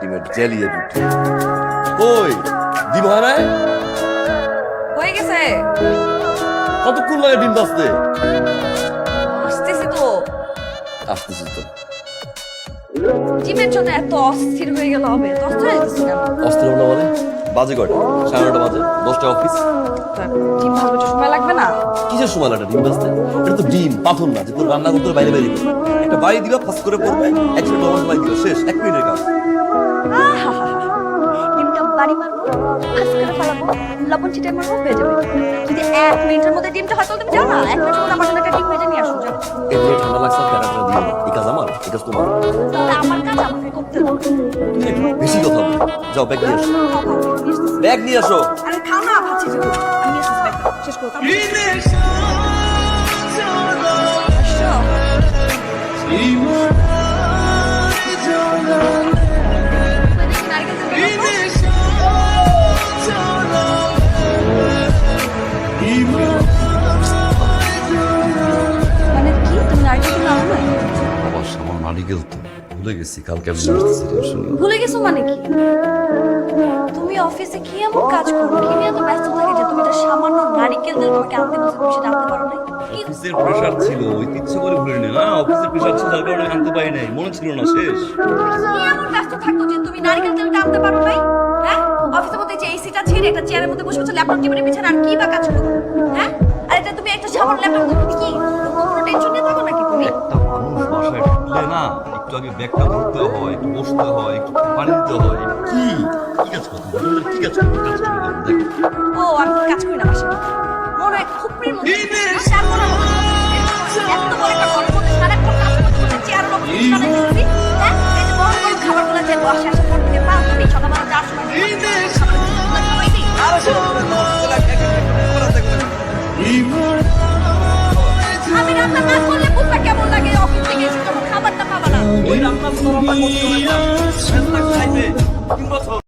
ডিমের জ্বালিয়ে দুটি ওই ডিম হয় না হয়ে গেছে। কতক্ষণ লাগে ডিম বাঁচতে? আসতেছি তো। আসতেছি তো। জিমের জন্য এত অস্থির হয়ে গেল হবে? তো অস্থির হয়ে যেতেছি কেন? অস্থির হলো মানে বাজে কয়টা? 9:30 বাজে, 10টা অফিস। ডিম ভাজতে একটু সময় লাগবে না? কিসের সময় লাগে ডিম বাঁচতে? এটা তো ডিম পাথর না যে তোর রান্না করতে বাইরে বাইরে করবে। একটা বাড়ি দিবা ফাঁস করে পড়বে, 100 লবণ বাই দিবা, শেষ 1 মিনিটের কাজ। ডিমটা বাড়ি মারবো, ফাঁস করে ফেলাবো, লবণ ছিটিয়ে মারবো, হয়ে যাবে। যদি 1 মিনিটের মধ্যে ডিমটা হয় তাহলে তুমি যাও না, 1 মিনিটের মধ্যে আমার জন্য একটা ডিম ভেজে নিয়ে আসো, যাও। এতে ঠান্ডা লাগছে প্যারাটা দিও না। এই কাজ আমার, এই কাজ তোমার। তাহলে আমার কাজ আমাকে করতে হবে। তুমি একটু বেশি কথা বলো। যাও ব্যাগ নিয়ে আসো। খাও, খাও, নিয়ে আসতেছি। ব্যাগ নিয়ে আসো। আরে খাও না, ভাবছি যে আমি নিয়ে আসতেছি ব্যাগটা, শেষ করো তারপর। মানে কি তুমি নারকেল কিনে আনো নাই? বাবা সামান নারিকেল তো ভুলে গেছি, কালকে আমি আসতেছি টেনশন নেই। ভুলে গেছো মানে কি? তুমি অফিসে কি এমন কাজ করো, কি নিয়ে এত ব্যস্ত থাকে যে তুমি এটা সামান্য নারকেল তেল তোমাকে আনতে বলছো, তুমি সেটা আনতে পারো নাই? কি অফিসের প্রেশার ছিল, ওই ইচ্ছে করে ভুলে নি না, অফিসের প্রেশার ছিল তার কারণে আনতে পারি নাই, মনে ছিল না, শেষ। কি এমন ব্যস্ত থাকতো যে তুমি নারকেল তেলটা আনতে পারো নাই? হ্যাঁ, অফিসের মধ্যে যে এসিটা ছেড়ে একটা চেয়ারের মধ্যে বসে বসে ল্যাপটপ টিপে বিছানা আর কি বা কাজ করো? হ্যাঁ, আর এটা তুমি একটা সামান্য ল্যাপটপ তুমি কি কোনো টেনশন নিয়ে থাকো নাকি তুমি? একটা মানুষ বাসায় ঢুকলে না একটু আগে ব্যাগটা ধরতে হয়, একটু বসতে হয়, একটু পানি দিতে হয়। কি কি কাজ করতে কি কাজ করতে কাজ করে দেখ। ও আমি কাজ করি না বাসায়, মনে হয় খুপড়ির মধ্যে আর মনে হয় এত বড় একটা ঘরের মধ্যে সারাক্ষণ কাজ করতে করতে চেয়ারের উপর বিছানা দিয়েছি। হ্যাঁ, এই যে বড় বড় খাবারগুলো যে বসে আসে পর থেকে পাও তুমি সকালবেলা যাওয়ার সময় খাওয়াই দিই। আমি রান্না না করলে বুঝবা কেমন লাগে, অফিস থেকে এসে যখন খাবারটা পাবা না। ওই রান্না তো রান্না করতে হবে না, খাইবে 3 বছর